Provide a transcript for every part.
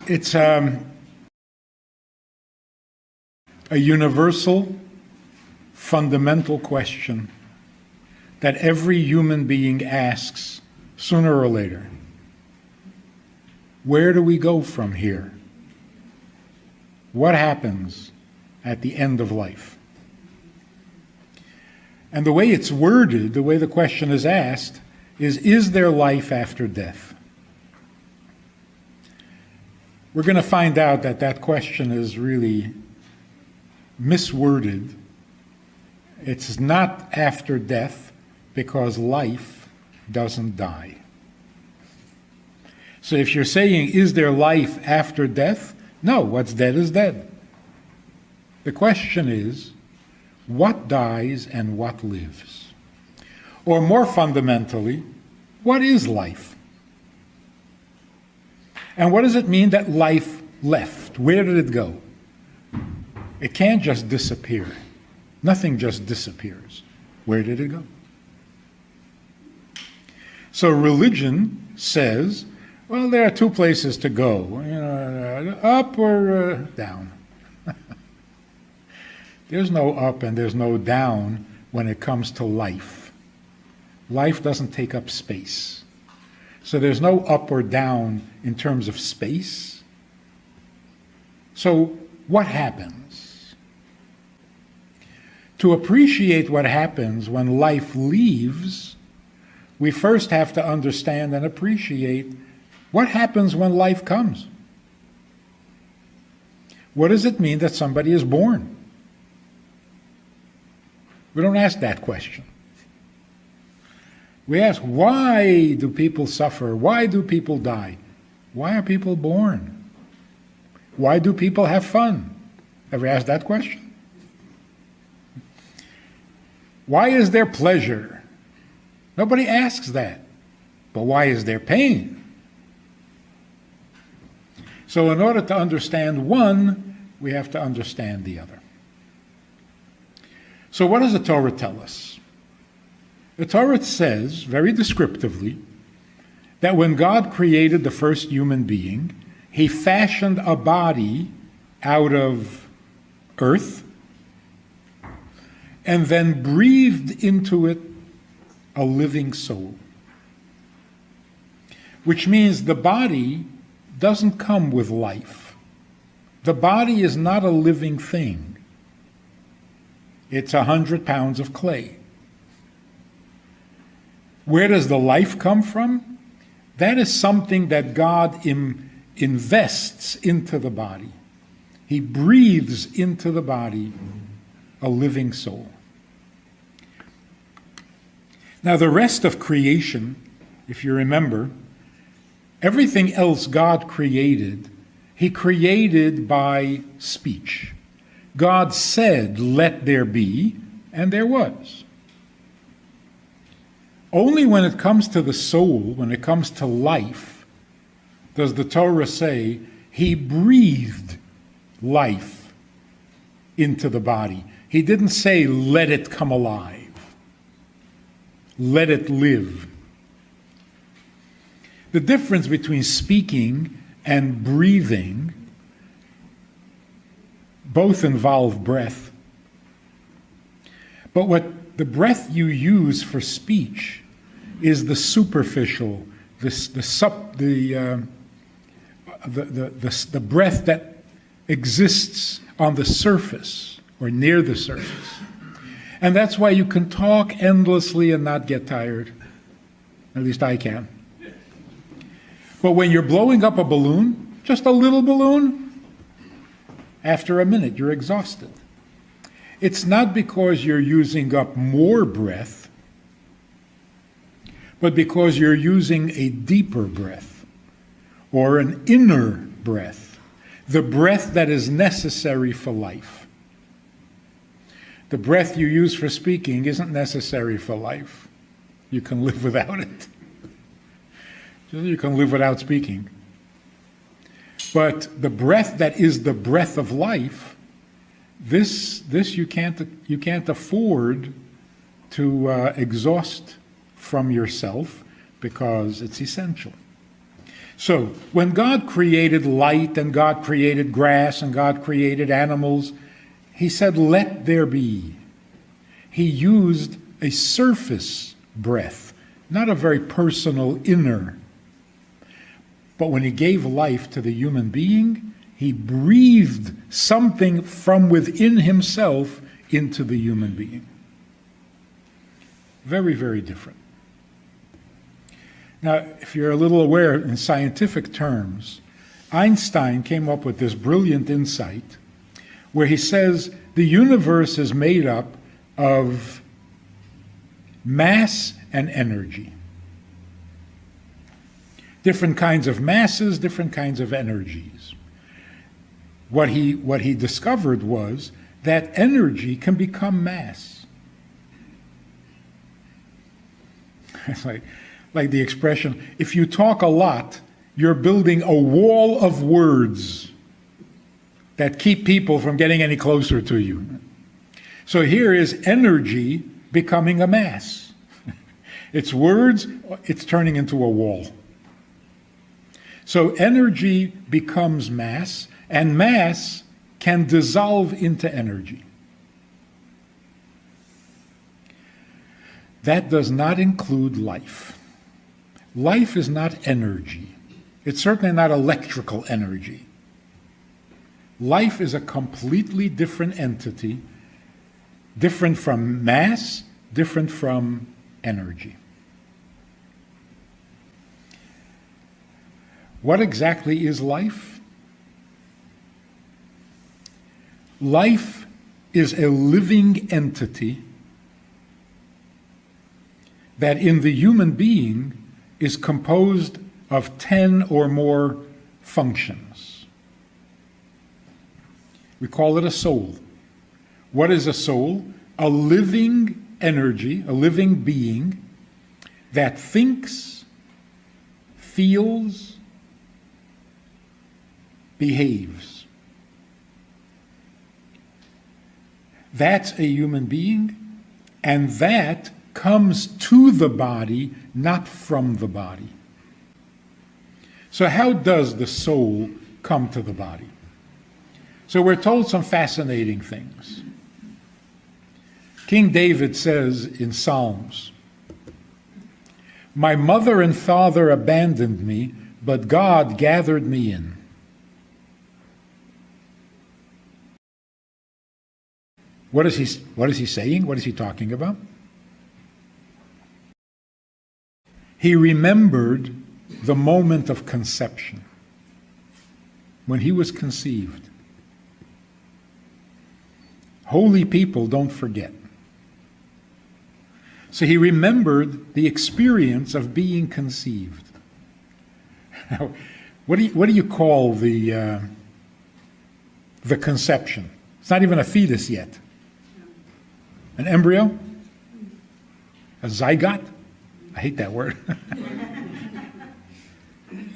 It's a universal, fundamental question that every human being asks sooner or later. Where do we go from here? What happens at the end of life? And the way it's worded, the way the question is asked, is there life after death? We're going to find out that that question is really misworded. It's not after death because life doesn't die. So if you're saying, is there life after death? No, what's dead is dead. The question is, what dies and what lives? Or more fundamentally, what is life? And what does it mean that life left? Where did it go? It can't just disappear. Nothing just disappears. Where did it go? So religion says, well, there are two places to go, up or down. There's no up and there's no down when it comes to life. Life doesn't take up space. So there's no up or down in terms of space. So what happens? To appreciate what happens when life leaves, we first have to understand and appreciate what happens when life comes. What does it mean that somebody is born? We don't ask that question. We ask, why do people suffer? Why do people die? Why are people born? Why do people have fun? Ever asked that question? Why is there pleasure? Nobody asks that. But why is there pain? So in order to understand one, we have to understand the other. So what does the Torah tell us? The Torah says, very descriptively, that when God created the first human being, he fashioned a body out of earth and then breathed into it a living soul. Which means the body doesn't come with life. The body is not a living thing. It's 100 pounds of clay. Where does the life come from? That is something that God invests into the body. He breathes into the body a living soul. Now the rest of creation, if you remember, everything else God created, he created by speech. God said, let there be, and there was. Only when it comes to the soul, when it comes to life, does the Torah say, he breathed life into the body. He didn't say, let it come alive. Let it live. The difference between speaking and breathing both involve breath. But what the breath you use for speech is the superficial, the breath that exists on the surface or near the surface. And that's why you can talk endlessly and not get tired. At least I can. But when you're blowing up a balloon, just a little balloon, after a minute you're exhausted. It's not because you're using up more breath, but because you're using a deeper breath, or an inner breath, the breath that is necessary for life. The breath you use for speaking isn't necessary for life. You can live without it. You can live without speaking. But the breath that is the breath of life, this you can't afford to exhaust from yourself because it's essential. So when God created light and God created grass and God created animals, he said, let there be. He used a surface breath, not a very personal inner. But when he gave life to the human being, he breathed something from within himself into the human being. Very, very different. Now, if you're a little aware in scientific terms, Einstein came up with this brilliant insight where he says the universe is made up of mass and energy. Different kinds of masses, different kinds of energies. What he discovered was that energy can become mass. It's like the expression, if you talk a lot, you're building a wall of words that keep people from getting any closer to you. So here is energy becoming a mass. It's words, it's turning into a wall. So energy becomes mass, and mass can dissolve into energy. That does not include life. Life is not energy. It's certainly not electrical energy. Life is a completely different entity, different from mass, different from energy. What exactly is life? Life is a living entity that in the human being is composed of 10 or more functions. We call it a soul. What is a soul? A living energy, a living being that thinks, feels, behaves. That's a human being, and that comes to the body, not from the body. So how does the soul come to the body? So we're told some fascinating things. King David says in Psalms, "My mother and father abandoned me, but God gathered me in." What is he saying? What is he talking about? He remembered the moment of conception, when he was conceived. Holy people don't forget. So he remembered the experience of being conceived. Now, what do you call the conception? It's not even a fetus yet. An embryo? A zygote? I hate that word.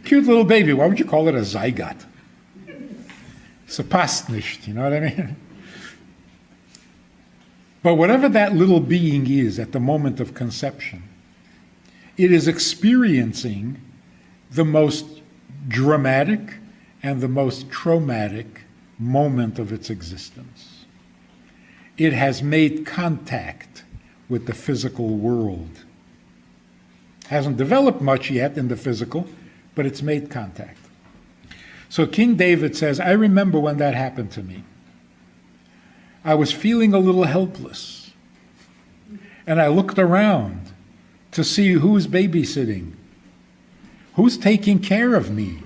Cute little baby, why would you call it a zygote? It's a passt nicht, you know what I mean? But whatever that little being is at the moment of conception, it is experiencing the most dramatic and the most traumatic moment of its existence. It has made contact with the physical world. Hasn't developed much yet in the physical, but it's made contact. So King David says, I remember when that happened to me. I was feeling a little helpless. And I looked around to see who's babysitting, who's taking care of me.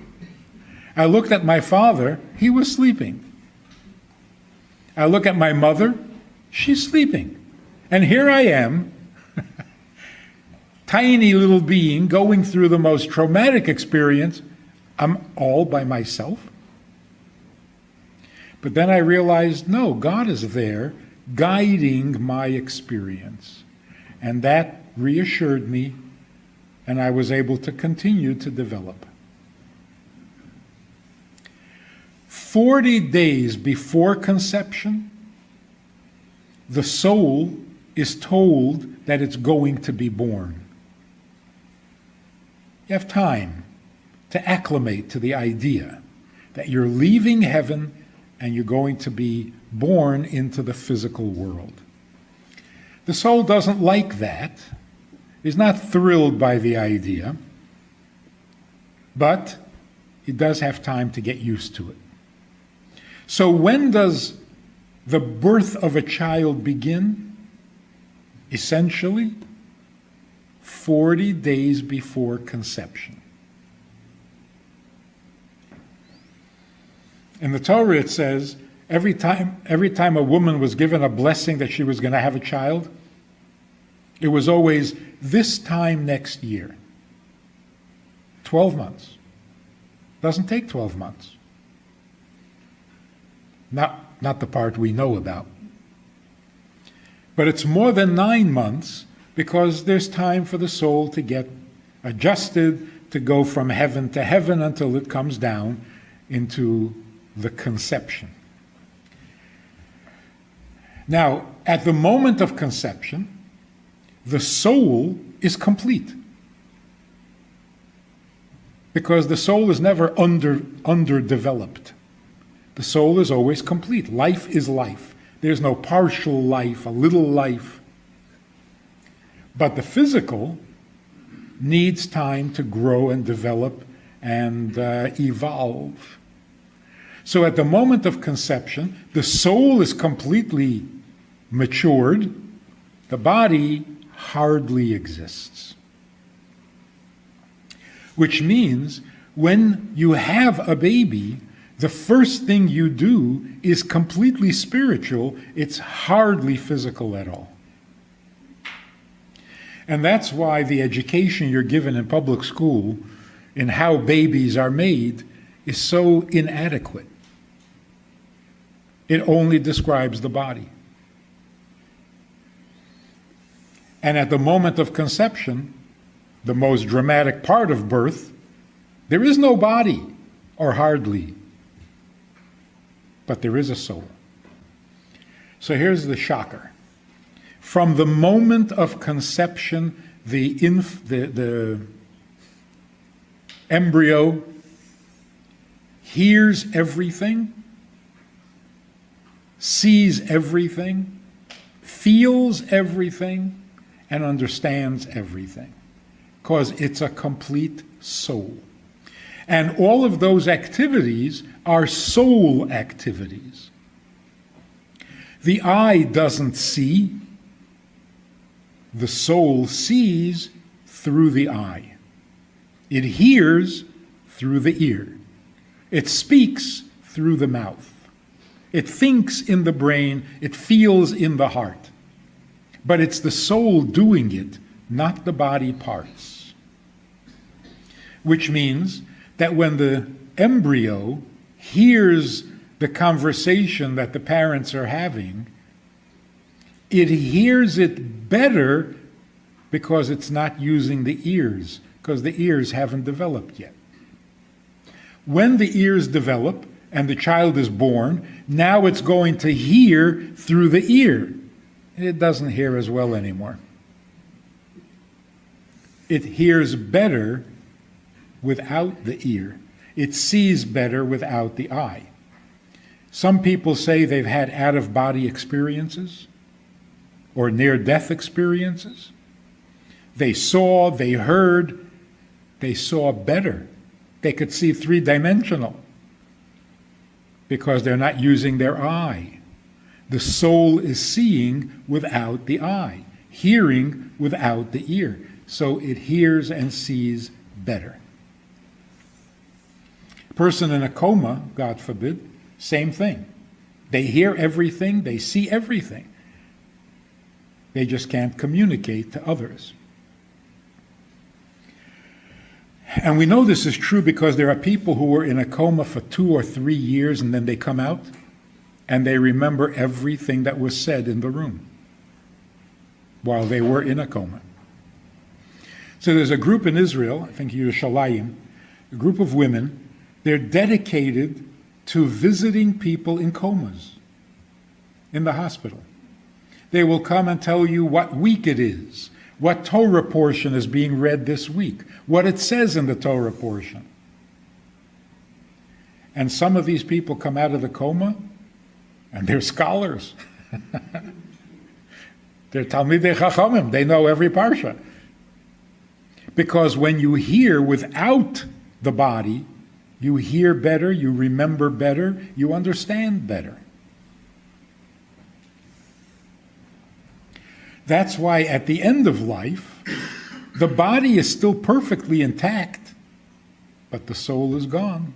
I looked at my father, he was sleeping. I look at my mother, she's sleeping. And here I am, tiny little being going through the most traumatic experience. I'm all by myself. But then I realized, no, God is there guiding my experience. And that reassured me, and I was able to continue to develop. 40 days before conception, the soul is told that it's going to be born. You have time to acclimate to the idea that you're leaving heaven and you're going to be born into the physical world. The soul doesn't like that, is not thrilled by the idea, but it does have time to get used to it. So when does the birth of a child begin? Essentially, 40 days before conception. In the Torah it says, every time a woman was given a blessing that she was going to have a child, it was always this time next year. 12 months. Doesn't take 12 months. Not the part we know about. But it's more than 9 months because there's time for the soul to get adjusted, to go from heaven to heaven until it comes down into the conception. Now, at the moment of conception, the soul is complete. Because the soul is never underdeveloped. The soul is always complete. Life is life. There's no partial life, a little life. But the physical needs time to grow and develop and evolve. So at the moment of conception, the soul is completely matured. The body hardly exists. Which means when you have a baby, the first thing you do is completely spiritual. It's hardly physical at all. And that's why the education you're given in public school in how babies are made is so inadequate. It only describes the body. And at the moment of conception, the most dramatic part of birth, there is no body, or hardly, but there is a soul. So here's the shocker. From the moment of conception, the embryo hears everything, sees everything, feels everything, and understands everything. Because it's a complete soul. And all of those activities are soul activities. The eye doesn't see. The soul sees through the eye. It hears through the ear. It speaks through the mouth. It thinks in the brain. It feels in the heart. But it's the soul doing it, not the body parts. Which means that when the embryo hears the conversation that the parents are having, it hears it better because it's not using the ears, because the ears haven't developed yet. When the ears develop and the child is born, now it's going to hear through the ear. It doesn't hear as well anymore. It hears better without the ear. It sees better without the eye. Some people say they've had out-of-body experiences or near-death experiences. They saw, they heard, they saw better. They could see three-dimensional because they're not using their eye. The soul is seeing without the eye, hearing without the ear. So it hears and sees better. A person in a coma, God forbid, same thing. They hear everything, they see everything. They just can't communicate to others. And we know this is true because there are people who were in a coma for 2 or 3 years and then they come out and they remember everything that was said in the room while they were in a coma. So there's a group in Israel, I think Yerushalayim, a group of women, they're dedicated to visiting people in comas in the hospital. They will come and tell you what week it is, what Torah portion is being read this week, what it says in the Torah portion. And some of these people come out of the coma, and they're scholars. They're Talmidei Chachamim. They know every parsha. Because when you hear without the body, you hear better, you remember better, you understand better. That's why at the end of life, the body is still perfectly intact, but the soul is gone.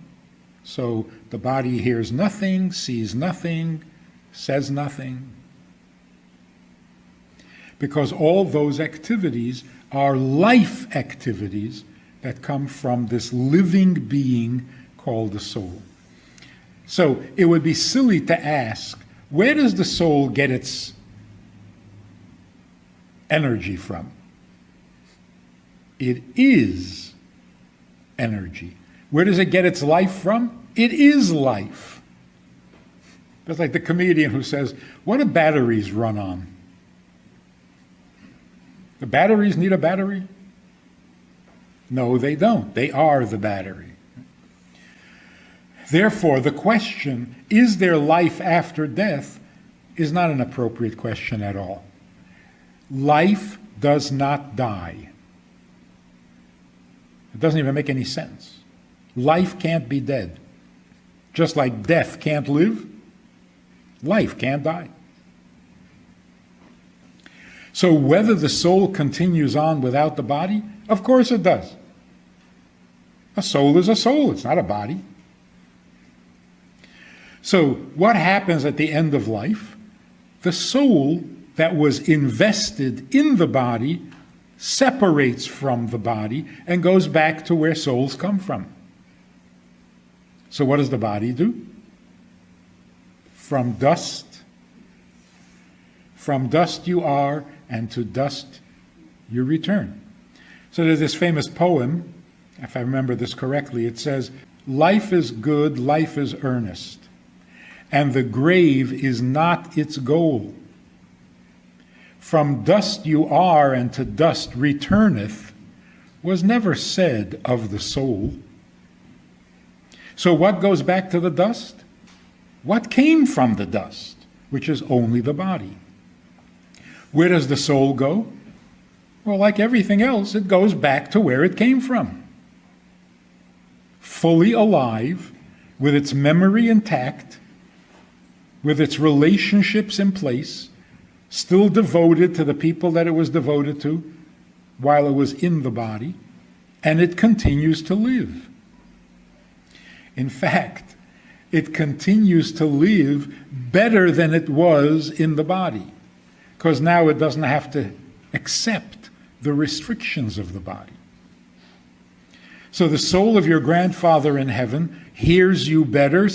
So the body hears nothing, sees nothing, says nothing. Because all those activities are life activities that come from this living being called the soul. So it would be silly to ask, where does the soul get its energy from? It is energy. Where does it get its life from? It is life. That's like the comedian who says, what do batteries run on? The batteries need a battery? No, they don't. They are the battery. Therefore, the question, is there life after death, is not an appropriate question at all. Life does not die. It doesn't even make any sense. Life can't be dead. Just like death can't live, life can't die. So whether the soul continues on without the body, of course it does. A soul is a soul, it's not a body. So what happens at the end of life? The soul that was invested in the body separates from the body and goes back to where souls come from. So what does the body do? From dust you are, and to dust you return. So there's this famous poem, if I remember this correctly, it says, life is good, life is earnest, and the grave is not its goal. From dust you are, and to dust returneth, was never said of the soul. So what goes back to the dust? What came from the dust, which is only the body? Where does the soul go? Well, like everything else, it goes back to where it came from. Fully alive, with its memory intact, with its relationships in place, still devoted to the people that it was devoted to while it was in the body, and it continues to live. In fact, it continues to live better than it was in the body, because now it doesn't have to accept the restrictions of the body. So the soul of your grandfather in heaven hears you better,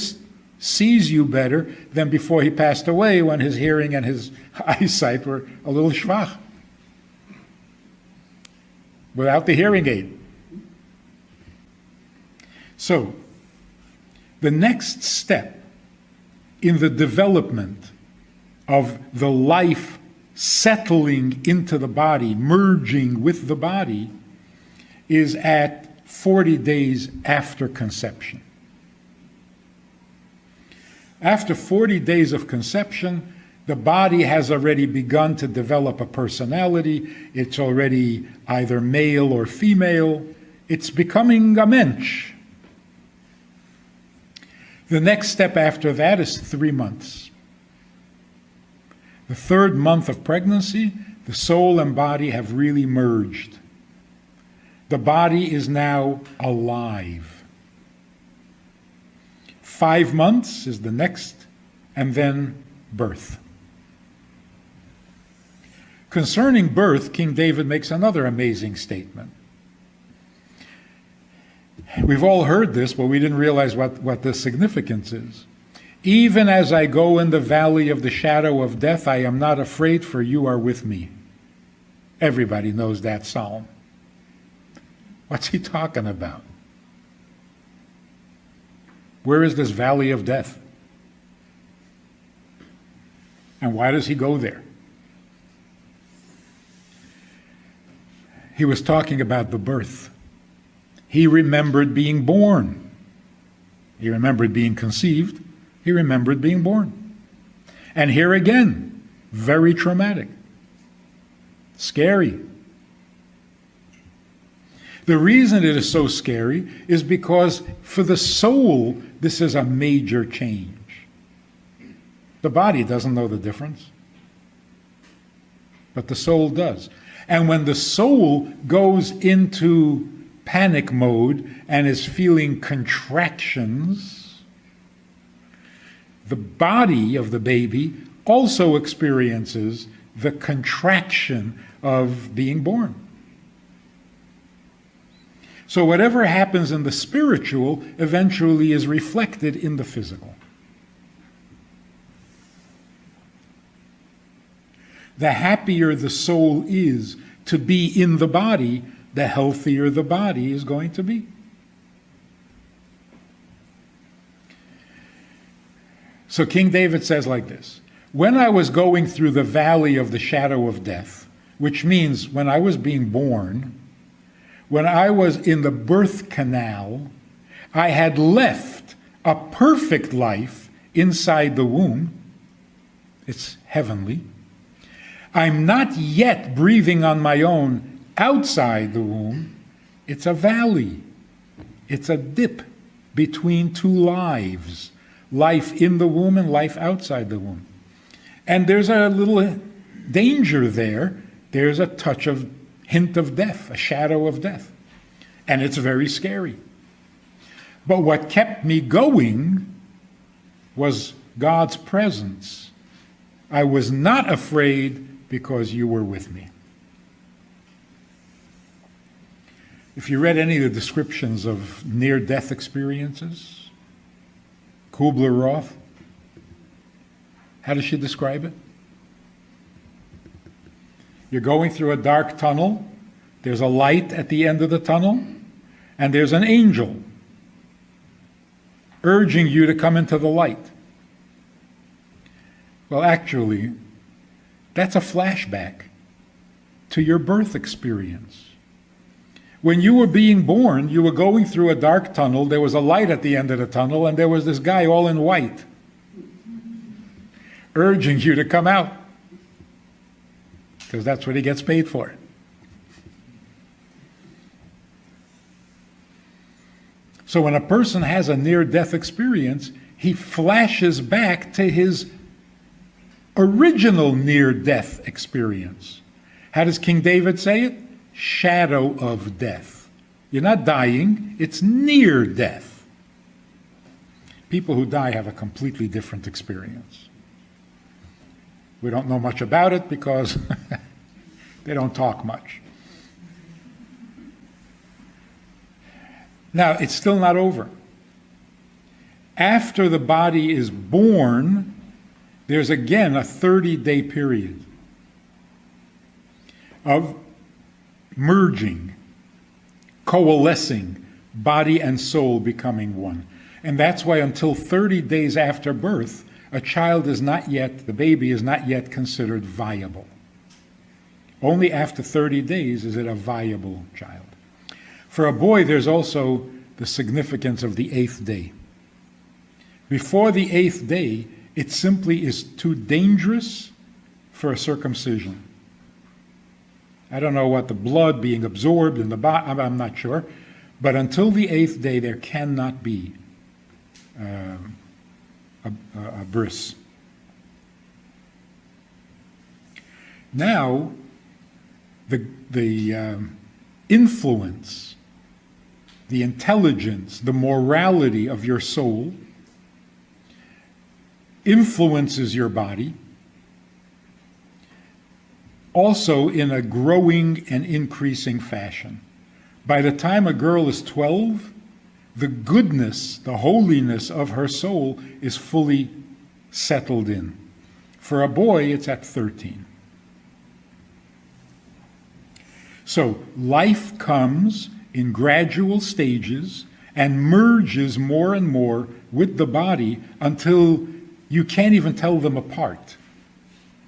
sees you better than before he passed away, when his hearing and his eyesight were a little schwach, without the hearing aid. So, the next step in the development of the life settling into the body, merging with the body, is at 40 days after conception. After 40 days of conception, the body has already begun to develop a personality. It's already either male or female. It's becoming a mensch. The next step after that is 3 months. The 3rd month of pregnancy, the soul and body have really merged. The body is now alive. 5 months is the next, and then birth. Concerning birth, King David makes another amazing statement. We've all heard this, but we didn't realize what the significance is. Even as I go in the valley of the shadow of death, I am not afraid, for you are with me. Everybody knows that psalm. What's he talking about? Where is this valley of death? And why does he go there? He was talking about the birth. He remembered being born. He remembered being conceived. He remembered being born. And here again, very traumatic. Scary. The reason it is so scary is because for the soul, this is a major change. The body doesn't know the difference, but the soul does. And when the soul goes into panic mode and is feeling contractions, the body of the baby also experiences the contraction of being born. So whatever happens in the spiritual eventually is reflected in the physical. The happier the soul is to be in the body, the healthier the body is going to be. So King David says like this, when I was going through the valley of the shadow of death, which means when I was being born, when I was in the birth canal, I had left a perfect life inside the womb. It's heavenly. I'm not yet breathing on my own outside the womb. It's a valley. It's a dip between two lives, life in the womb and life outside the womb. And there's a little danger there. There's a touch of hint of death, a shadow of death. And it's very scary. But what kept me going was God's presence. I was not afraid because you were with me. If you read any of the descriptions of near-death experiences, Kubler-Ross, how does she describe it? You're going through a dark tunnel, there's a light at the end of the tunnel, and there's an angel urging you to come into the light. Well, actually, that's a flashback to your birth experience. When you were being born, you were going through a dark tunnel, there was a light at the end of the tunnel, and there was this guy all in white urging you to come out, because that's what he gets paid for. So when a person has a near-death experience, he flashes back to his original near-death experience. How does King David say it? Shadow of death. You're not dying, it's near death. People who die have a completely different experience. We don't know much about it because they don't talk much. Now, it's still not over. After the body is born, there's again a 30-day period of merging, coalescing, body and soul becoming one. And that's why until 30 days after birth, a child is not yet, the baby is not yet considered viable. Only after 30 days is it a viable child. For a boy, there's also the significance of the 8th day. Before the 8th day, it simply is too dangerous for a circumcision. I don't know what the blood being absorbed in the body, I'm not sure. But until the 8th day, there cannot be a bris. Now, the influence, the intelligence, the morality of your soul influences your body, also in a growing and increasing fashion. By the time a girl is 12, the goodness, the holiness of her soul is fully settled in. For a boy, it's at 13. So life comes in gradual stages and merges more and more with the body until you can't even tell them apart.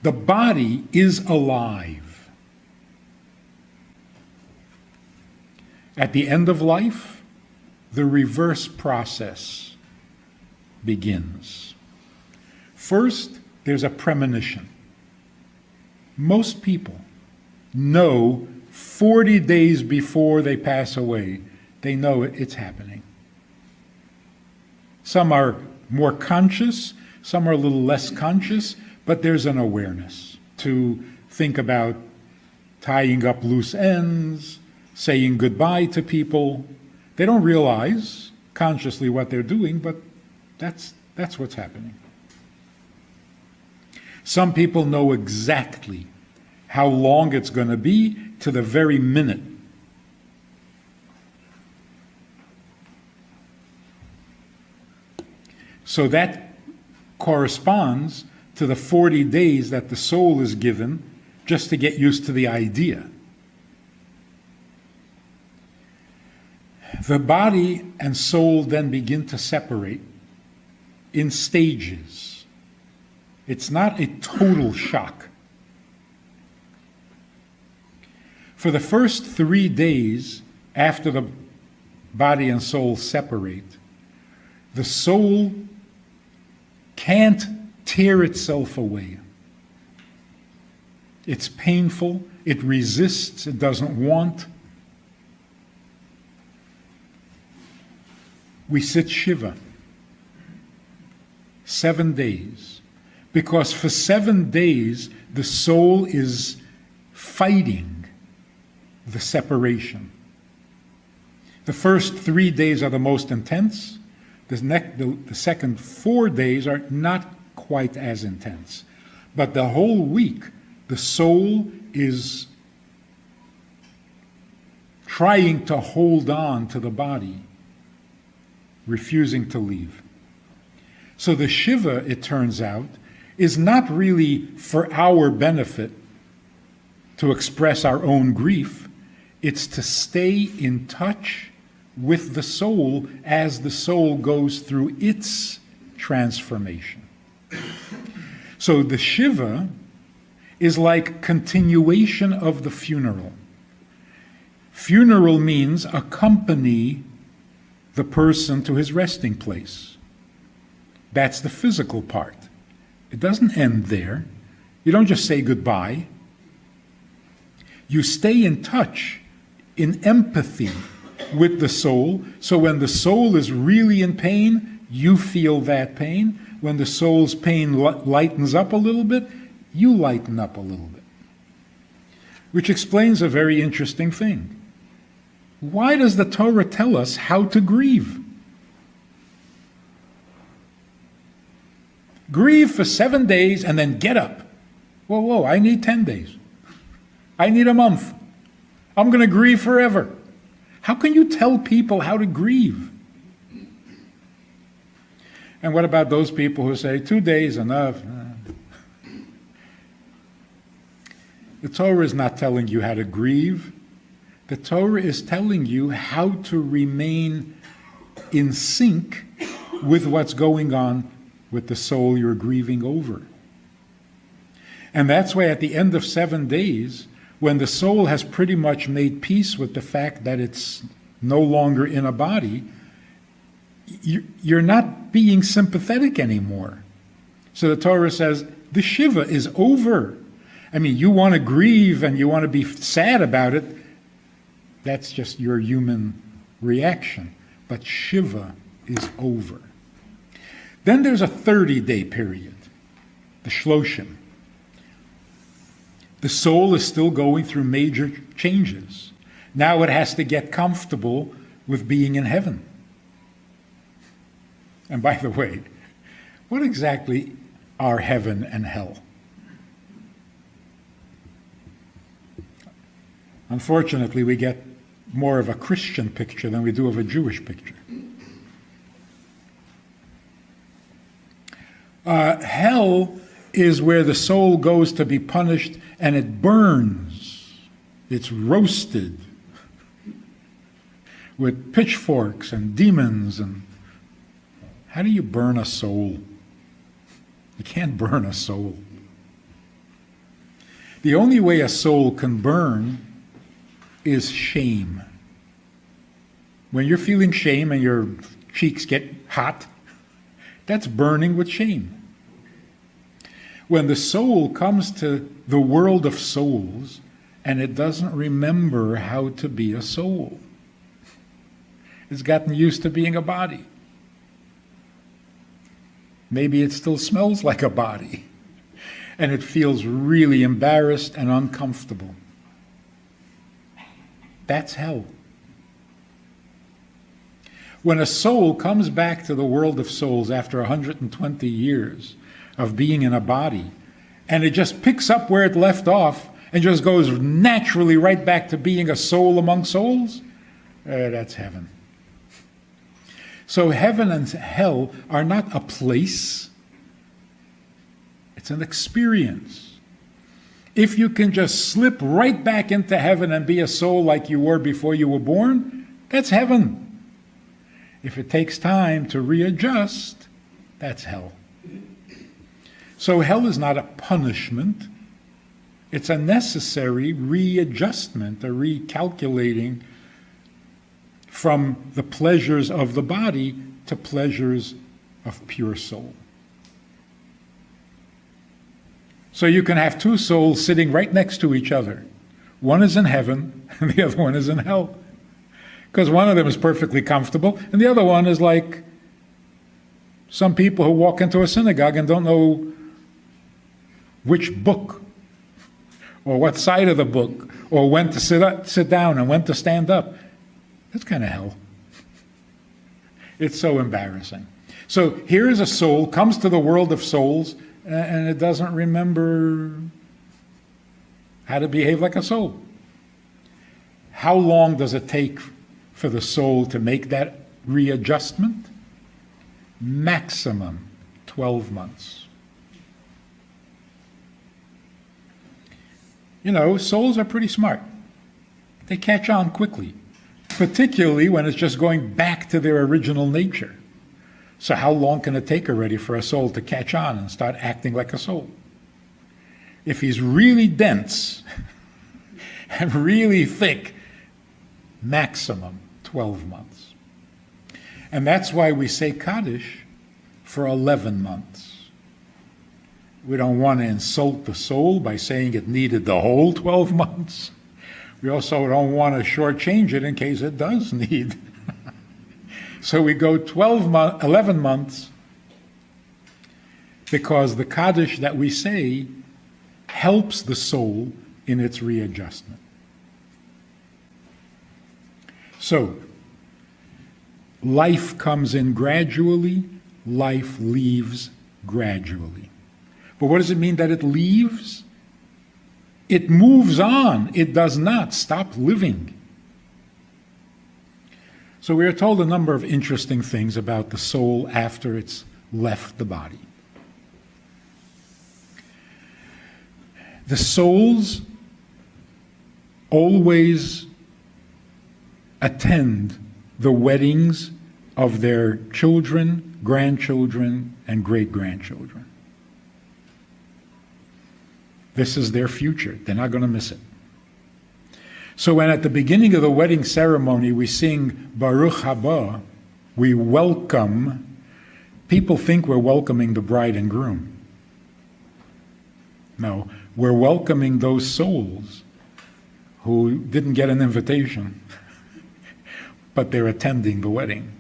The body is alive. At the end of life, the reverse process begins. First, there's a premonition. Most people know 40 days before they pass away, they know it's happening. Some are more conscious, some are a little less conscious, but there's an awareness to think about tying up loose ends, saying goodbye to people. They don't realize consciously what they're doing, but that's what's happening. Some people know exactly how long it's going to be to the very minute. So that corresponds to the 40 days that the soul is given just to get used to the idea. The body and soul then begin to separate in stages. It's not a total shock. For the first 3 days after the body and soul separate, the soul can't tear itself away. It's painful, it resists, it doesn't want. We sit Shiva 7 days, because for 7 days the soul is fighting the separation. The first 3 days are the most intense. The second 4 days are not quite as intense. But the whole week, the soul is trying to hold on to the body, refusing to leave. So the Shiva, it turns out, is not really for our benefit to express our own grief. It's to stay in touch with the soul as the soul goes through its transformation. So the Shiva is like continuation of the funeral. Funeral means accompany the person to his resting place. That's the physical part. It doesn't end there. You don't just say goodbye. You stay in touch, in empathy with the soul, so when the soul is really in pain, you feel that pain. When the soul's pain lightens up a little bit, you lighten up a little bit. Which explains a very interesting thing. Why does the Torah tell us how to grieve? Grieve for 7 days and then get up. Whoa, I need 10 days. I need a month. I'm going to grieve forever. How can you tell people how to grieve? And what about those people who say 2 days enough? The Torah is not telling you how to grieve. The Torah is telling you how to remain in sync with what's going on with the soul you're grieving over. And that's why at the end of 7 days, when the soul has pretty much made peace with the fact that it's no longer in a body, you're not being sympathetic anymore. So the Torah says, the Shiva is over. I mean, you want to grieve and you want to be sad about it. That's just your human reaction. But Shiva is over. Then there's a 30-day period, the Shloshim. The soul is still going through major changes. Now it has to get comfortable with being in heaven. And by the way, what exactly are heaven and hell? Unfortunately, we get more of a Christian picture than we do of a Jewish picture. Hell is where the soul goes to be punished and it burns. It's roasted with pitchforks and demons. And how do you burn a soul? You can't burn a soul. The only way a soul can burn is shame. When you're feeling shame and your cheeks get hot, That's burning with shame. When the soul comes to the world of souls and it doesn't remember how to be a soul, it's gotten used to being a body. Maybe it still smells like a body, and it feels really embarrassed and uncomfortable. That's hell. When a soul comes back to the world of souls after 120 years of being in a body, and it just picks up where it left off and just goes naturally right back to being a soul among souls, that's heaven. So heaven and hell are not a place, it's an experience. If you can just slip right back into heaven and be a soul like you were before you were born, that's heaven. If it takes time to readjust, that's hell. So hell is not a punishment, it's a necessary readjustment, a recalculating from the pleasures of the body to pleasures of pure soul. So you can have two souls sitting right next to each other. One is in heaven and the other one is in hell. Because one of them is perfectly comfortable and the other one is like some people who walk into a synagogue and don't know which book or what side of the book or when to sit down and when to stand up. That's kind of hell. It's so embarrassing. So here is a soul, comes to the world of souls, and it doesn't remember how to behave like a soul. How long does it take for the soul to make that readjustment? Maximum 12 months. You know, souls are pretty smart. They catch on quickly, particularly when it's just going back to their original nature. So how long can it take already for a soul to catch on and start acting like a soul? If he's really dense and really thick, maximum 12 months. And that's why we say Kaddish for 11 months. We don't want to insult the soul by saying it needed the whole 12 months. We also don't want to shortchange it in case it does need. So we go 11 months because the Kaddish that we say helps the soul in its readjustment. So, life comes in gradually, life leaves gradually. But what does it mean that it leaves? It moves on. It does not stop living. So we are told a number of interesting things about the soul after it's left the body. The souls always attend the weddings of their children, grandchildren, and great-grandchildren. This is their future. They're not going to miss it. So when at the beginning of the wedding ceremony we sing Baruch Haba, we welcome, people think we're welcoming the bride and groom. No, we're welcoming those souls who didn't get an invitation, but they're attending the wedding.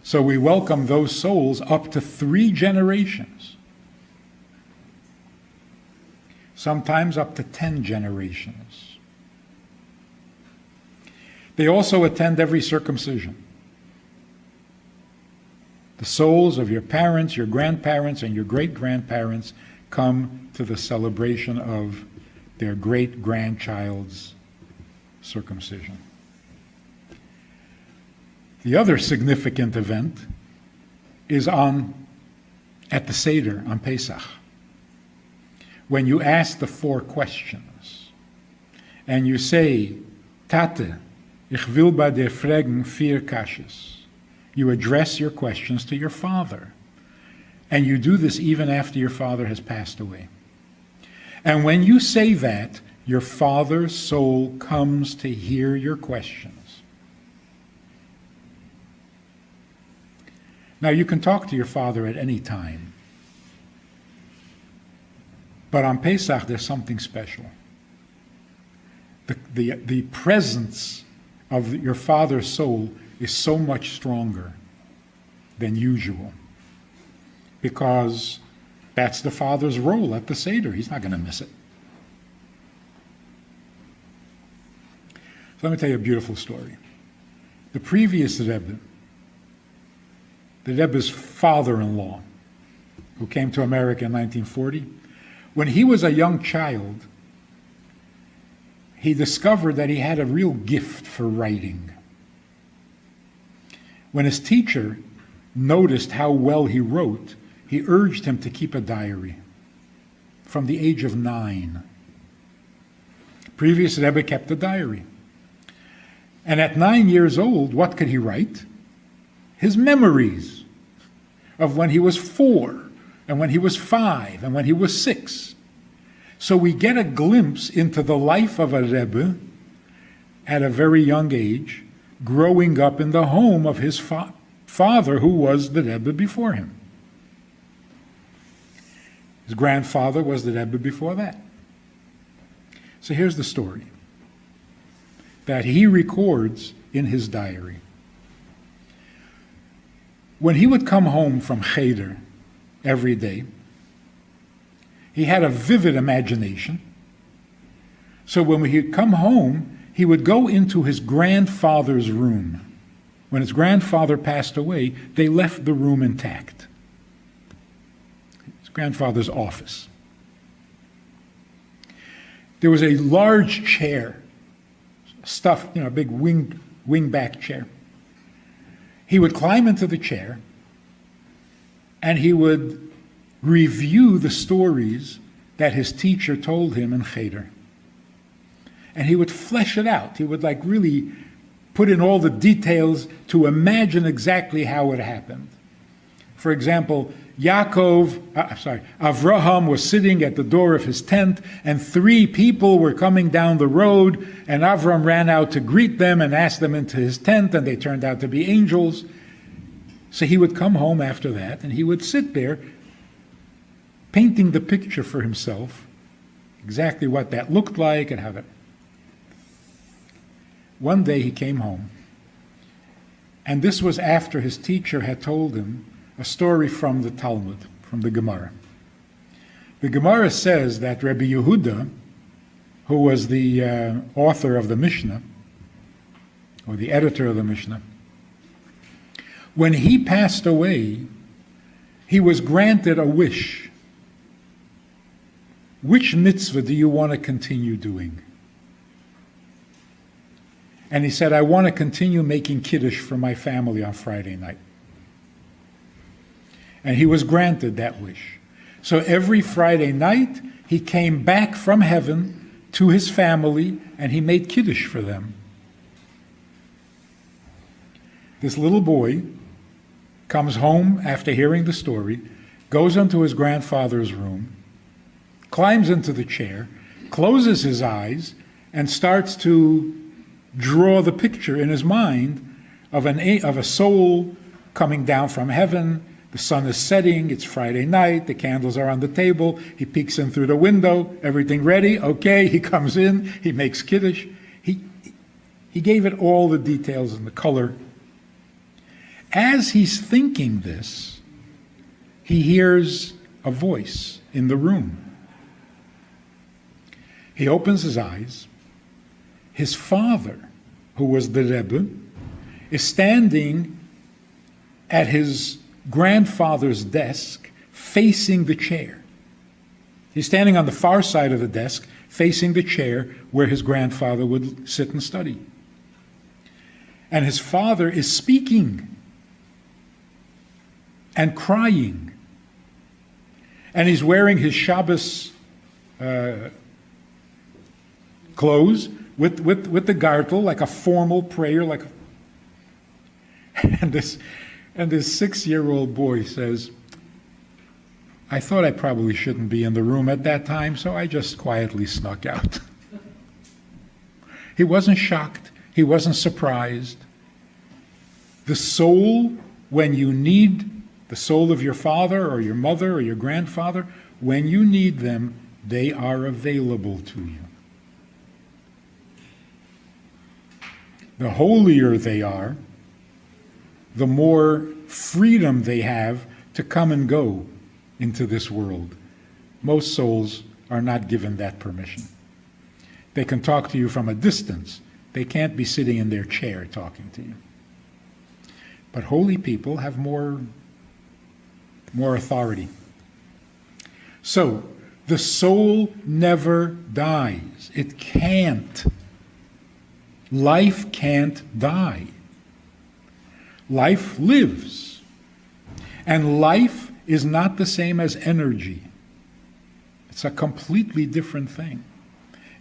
So we welcome those souls up to 3 generations. Sometimes up to 10 generations. They also attend every circumcision. The souls of your parents, your grandparents, and your great-grandparents come to the celebration of their great-grandchild's circumcision. The other significant event is at the Seder on Pesach, when you ask the 4 questions, and you say, Tate, ich will bei dir fragen 4 Kashes. You address your questions to your father, and you do this even after your father has passed away. And when you say that, your father's soul comes to hear your questions. Now, you can talk to your father at any time. But on Pesach, there's something special. The presence of your father's soul is so much stronger than usual, because that's the father's role at the Seder. He's not going to miss it. So let me tell you a beautiful story. The previous Rebbe, the Rebbe's father-in-law, who came to America in 1940, when he was a young child, he discovered that he had a real gift for writing. When his teacher noticed how well he wrote, he urged him to keep a diary from the age of 9. Previous Rebbe kept a diary. And at 9 years old, what could he write? His memories of when he was 4, and when he was 5, and when he was 6. So we get a glimpse into the life of a Rebbe at a very young age, growing up in the home of his father, who was the Rebbe before him. His grandfather was the Rebbe before that. So here's the story that he records in his diary. When he would come home from Cheder every day, he had a vivid imagination. So when he'd come home, he would go into his grandfather's room. When his grandfather passed away, they left the room intact. His grandfather's office. There was a large chair, stuffed, a big wing-back chair. He would climb into the chair, and he would review the stories that his teacher told him in Cheder. And he would flesh it out. He would really put in all the details to imagine exactly how it happened. For example, Avraham was sitting at the door of his tent, and 3 people were coming down the road, and Avram ran out to greet them and asked them into his tent, and they turned out to be angels. So he would come home after that, and he would sit there painting the picture for himself, exactly what that looked like and how that. One day he came home, and this was after his teacher had told him a story from the Talmud, from the Gemara. The Gemara says that Rabbi Yehuda, who was the author of the Mishnah, or the editor of the Mishnah, when he passed away, he was granted a wish. Which mitzvah do you want to continue doing? And he said, I want to continue making Kiddush for my family on Friday night. And he was granted that wish. So every Friday night, he came back from heaven to his family, and he made Kiddush for them. This little boy comes home after hearing the story, goes into his grandfather's room, climbs into the chair, closes his eyes, and starts to draw the picture in his mind of a soul coming down from heaven. The sun is setting, it's Friday night, the candles are on the table, he peeks in through the window, everything ready, okay, he comes in, he makes Kiddush. He gave it all the details and the color. As he's thinking this, he hears a voice in the room. He opens his eyes. His father, who was the Rebbe, is standing at his grandfather's desk, facing the chair. He's standing on the far side of the desk, facing the chair where his grandfather would sit and study. And his father is speaking and crying. And he's wearing his Shabbos clothes with the gartel, like a formal prayer, and this 6-year-old boy says, I thought I probably shouldn't be in the room at that time, so I just quietly snuck out. He wasn't shocked. He wasn't surprised. The soul, when you need The soul of your father or your mother or your grandfather, when you need them, they are available to you. The holier they are, the more freedom they have to come and go into this world. Most souls are not given that permission. They can talk to you from a distance. They can't be sitting in their chair talking to you. But holy people have more authority. So, the soul never dies. It can't. Life can't die. Life lives. And life is not the same as energy. It's a completely different thing.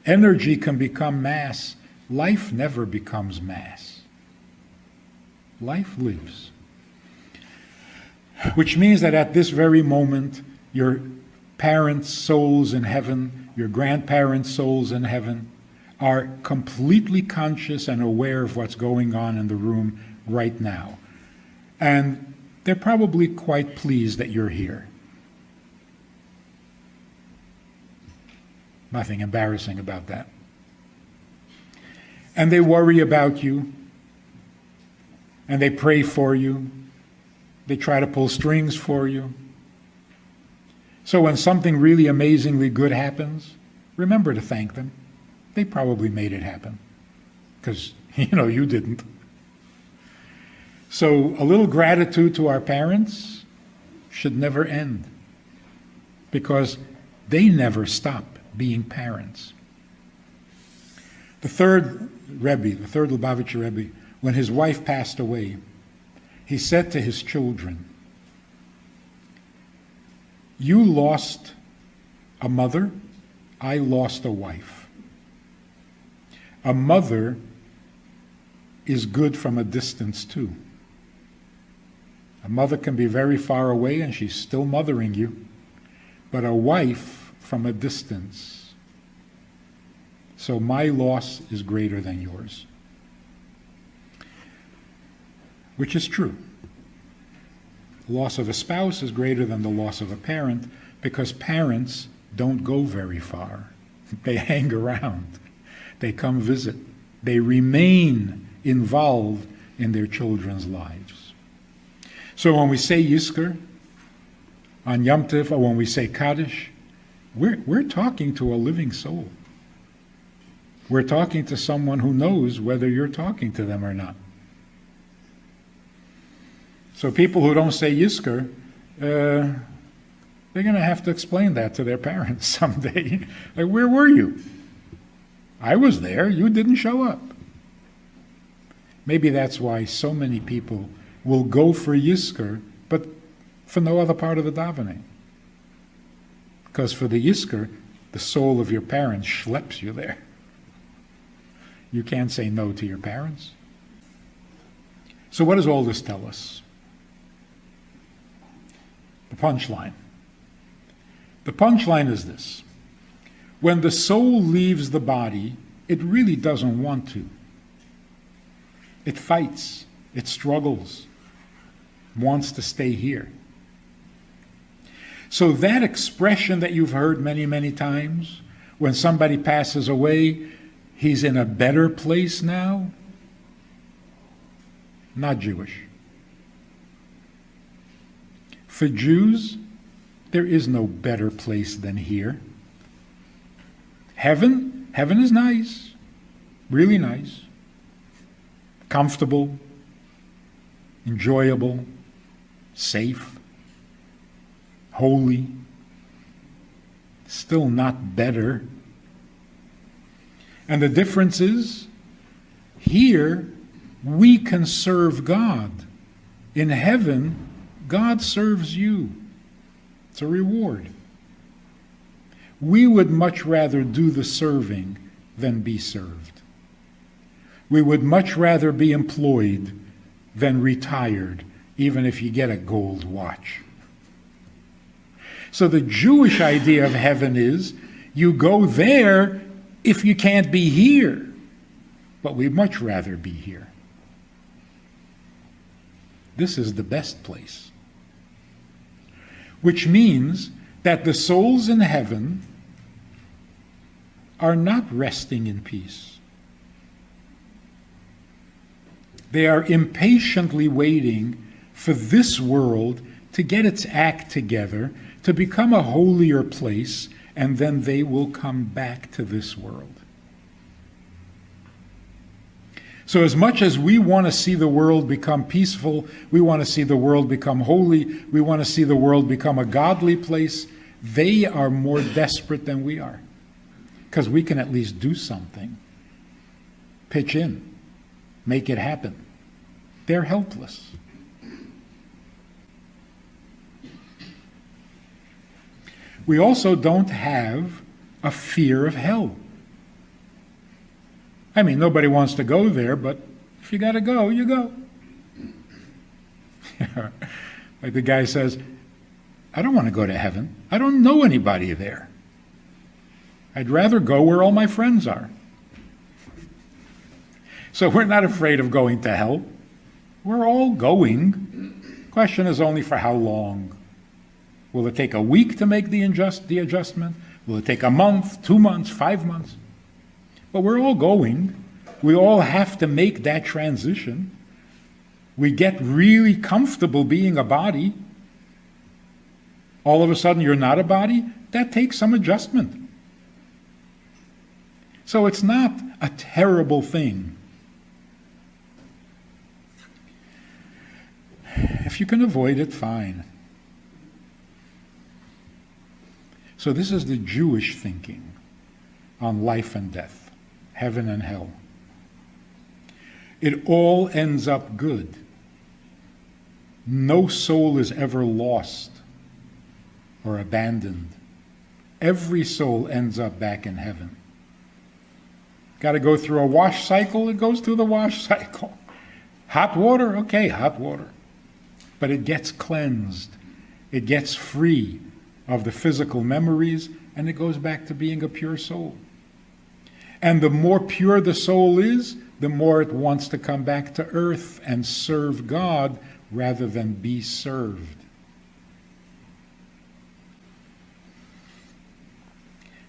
Energy can become mass. Life never becomes mass. Life lives. Which means that at this very moment, your parents' souls in heaven, your grandparents' souls in heaven, are completely conscious and aware of what's going on in the room right now. And they're probably quite pleased that you're here. Nothing embarrassing about that. And they worry about you, and they pray for you. They try to pull strings for you. So when something really amazingly good happens, remember to thank them. They probably made it happen, because, you didn't. So a little gratitude to our parents should never end, because they never stop being parents. The third Lubavitcher Rebbe, when his wife passed away, he said to his children, "You lost a mother, I lost a wife. A mother is good from a distance too. A mother can be very far away and she's still mothering you, but a wife from a distance. So my loss is greater than yours." Which is true. The loss of a spouse is greater than the loss of a parent, because parents don't go very far. They hang around. They come visit. They remain involved in their children's lives. So when we say Yizkor on Yom Tov, or when we say Kaddish, we're talking to a living soul. We're talking to someone who knows whether you're talking to them or not. So people who don't say Yizkor, they're going to have to explain that to their parents someday. Like, where were you? I was there. You didn't show up. Maybe that's why so many people will go for Yizkor, but for no other part of the davening. Because for the Yizkor, the soul of your parents schleps you there. You can't say no to your parents. So what does all this tell us? The punchline. The punchline is this. When the soul leaves the body, it really doesn't want to. It fights, it struggles, wants to stay here. So that expression that you've heard many, many times, when somebody passes away, he's in a better place now, not Jewish. For Jews, there is no better place than here. Heaven is nice, really nice, comfortable, enjoyable, safe, holy, still not better. And the difference is, here we can serve God. In heaven, God serves you. It's a reward. We would much rather do the serving than be served. We would much rather be employed than retired, even if you get a gold watch. So the Jewish idea of heaven is, you go there if you can't be here, but we'd much rather be here. This is the best place. which means that the souls in heaven are not resting in peace. They are impatiently waiting for this world to get its act together, to become a holier place, and then they will come back to this world. So as much as we want to see the world become peaceful, we want to see the world become holy, we want to see the world become a godly place, they are more desperate than we are. Because we can at least do something. Pitch in. Make it happen. They're helpless. We also don't have a fear of hell. I mean, nobody wants to go there, but if you got to go, you go. Like the guy says, I don't want to go to heaven. I don't know anybody there. I'd rather go where all my friends are. So we're not afraid of going to hell. We're all going. Question is only for how long. Will it take a week to make the adjustment? Will it take a month, 2 months, 5 months? But we're all going. We all have to make that transition. We get really comfortable being a body. All of a sudden you're not a body. That takes some adjustment. So it's not a terrible thing. If you can avoid it, fine. So this is the Jewish thinking on life and death. Heaven and hell. It all ends up good. No soul is ever lost or abandoned. Every soul ends up back in heaven. Got to go through a wash cycle? It goes through the wash cycle. Hot water? Okay, hot water. But it gets cleansed. It gets free of the physical memories, and it goes back to being a pure soul. And the more pure the soul is, the more it wants to come back to earth and serve God rather than be served.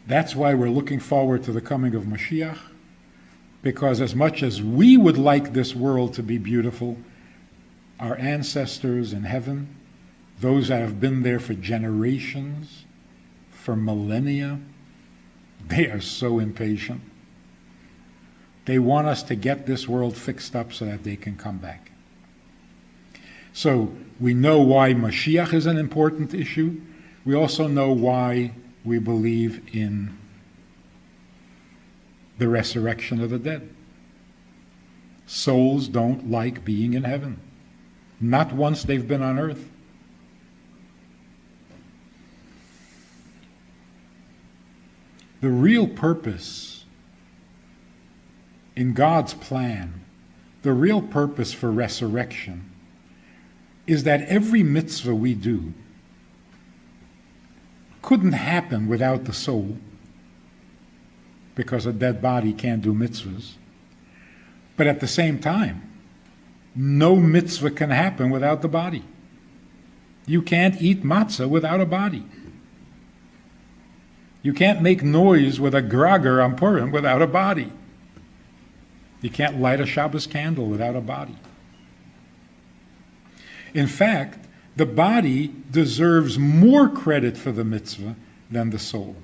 That's why we're looking forward to the coming of Mashiach, because as much as we would like this world to be beautiful, our ancestors in heaven, those that have been there for generations, for millennia, they are so impatient. They want us to get this world fixed up so that they can come back. So we know why Mashiach is an important issue. We also know why we believe in the resurrection of the dead. Souls don't like being in heaven. Not once they've been on earth. The real purpose in God's plan, the real purpose for resurrection, is that every mitzvah we do couldn't happen without the soul, because a dead body can't do mitzvahs. But at the same time, no mitzvah can happen without the body. You can't eat matzah without a body. You can't make noise with a grager on Purim without a body. You can't light a Shabbos candle without a body. In fact, the body deserves more credit for the mitzvah than the soul,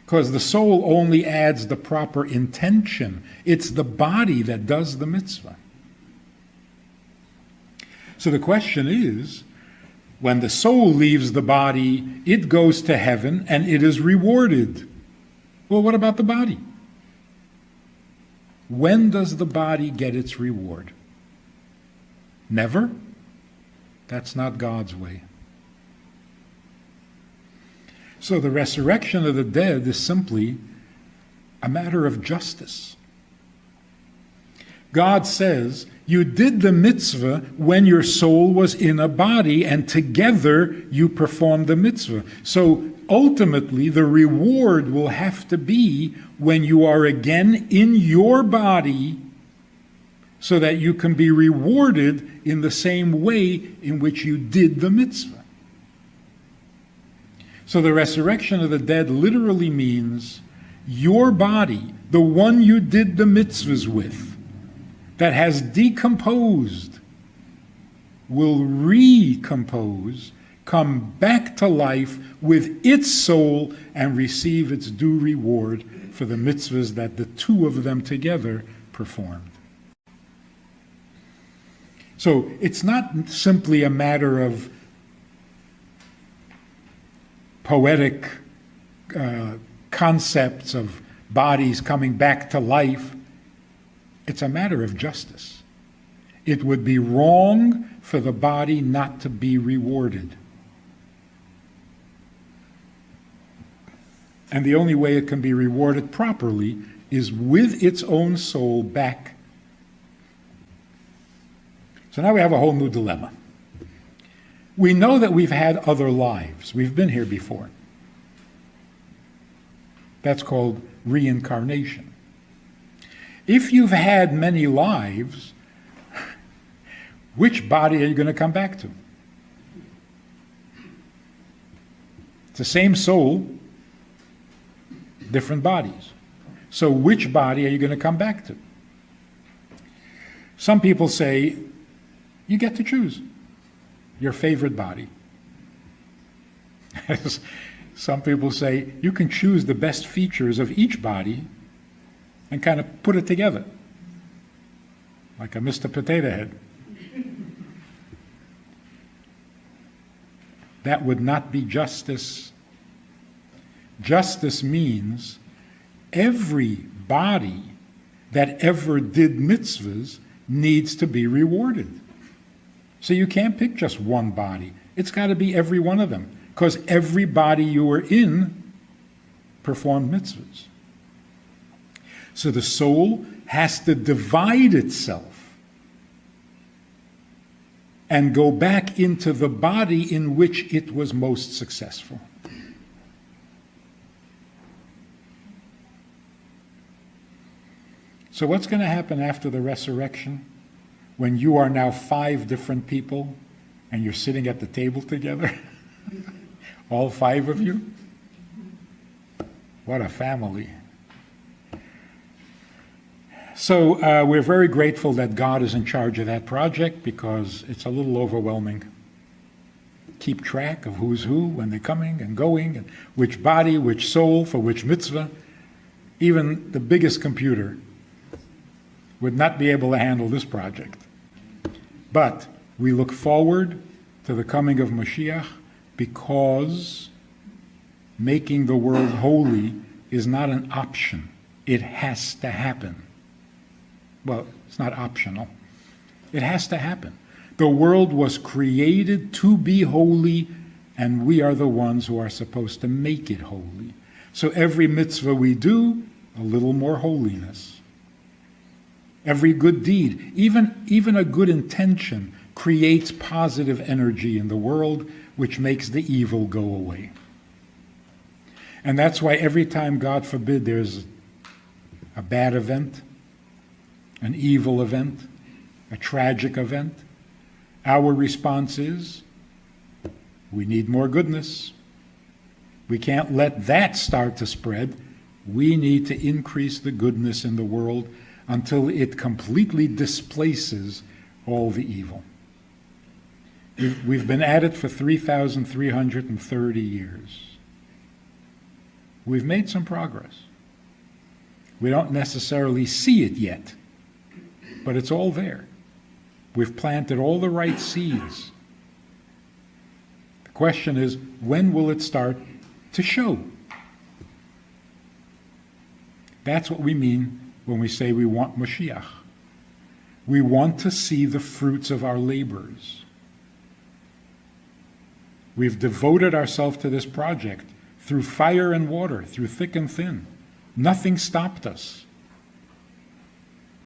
because the soul only adds the proper intention. It's the body that does the mitzvah. So the question is, when the soul leaves the body, it goes to heaven and it is rewarded. Well, what about the body? When does the body get its reward? Never? That's not God's way. So the resurrection of the dead is simply a matter of justice. God says, you did the mitzvah when your soul was in a body, and together you performed the mitzvah. So ultimately, the reward will have to be when you are again in your body, so that you can be rewarded in the same way in which you did the mitzvah. So the resurrection of the dead literally means your body, the one you did the mitzvahs with, that has decomposed, will recompose, come back to life with its soul, and receive its due reward for the mitzvahs that the two of them together performed. So it's not simply a matter of poetic concepts of bodies coming back to life. It's a matter of justice. It would be wrong for the body not to be rewarded. And the only way it can be rewarded properly is with its own soul back. So now we have a whole new dilemma. We know that we've had other lives. We've been here before. That's called reincarnation. If you've had many lives, which body are you going to come back to? It's the same soul, different bodies. So which body are you going to come back to? Some people say, you get to choose your favorite body. Some people say, you can choose the best features of each body and kind of put it together, like a Mr. Potato Head. That would not be justice. Justice means every body that ever did mitzvahs needs to be rewarded. So you can't pick just one body. It's got to be every one of them, because every body you were in performed mitzvahs. So the soul has to divide itself and go back into the body in which it was most successful. So what's going to happen after the resurrection, when you are now 5 different people and you're sitting at the table together? All 5 of you? What a family. So we're very grateful that God is in charge of that project, because it's a little overwhelming. Keep track of who's who, when they're coming and going, and which body, which soul, for which mitzvah. Even the biggest computer would not be able to handle this project. But we look forward to the coming of Mashiach, because making the world holy is not an option. It has to happen. Well, it's not optional. It has to happen. The world was created to be holy, and we are the ones who are supposed to make it holy. So every mitzvah we do, a little more holiness. Every good deed, even a good intention, creates positive energy in the world, which makes the evil go away. And that's why every time, God forbid, there's a bad event, an evil event, a tragic event, our response is, we need more goodness. We can't let that start to spread. We need to increase the goodness in the world until it completely displaces all the evil. We've been at it for 3,330 years. We've made some progress. We don't necessarily see it yet, but it's all there. We've planted all the right seeds. The question is, when will it start to show? That's what we mean when we say we want Mashiach. We want to see the fruits of our labors. We've devoted ourselves to this project through fire and water, through thick and thin. Nothing stopped us.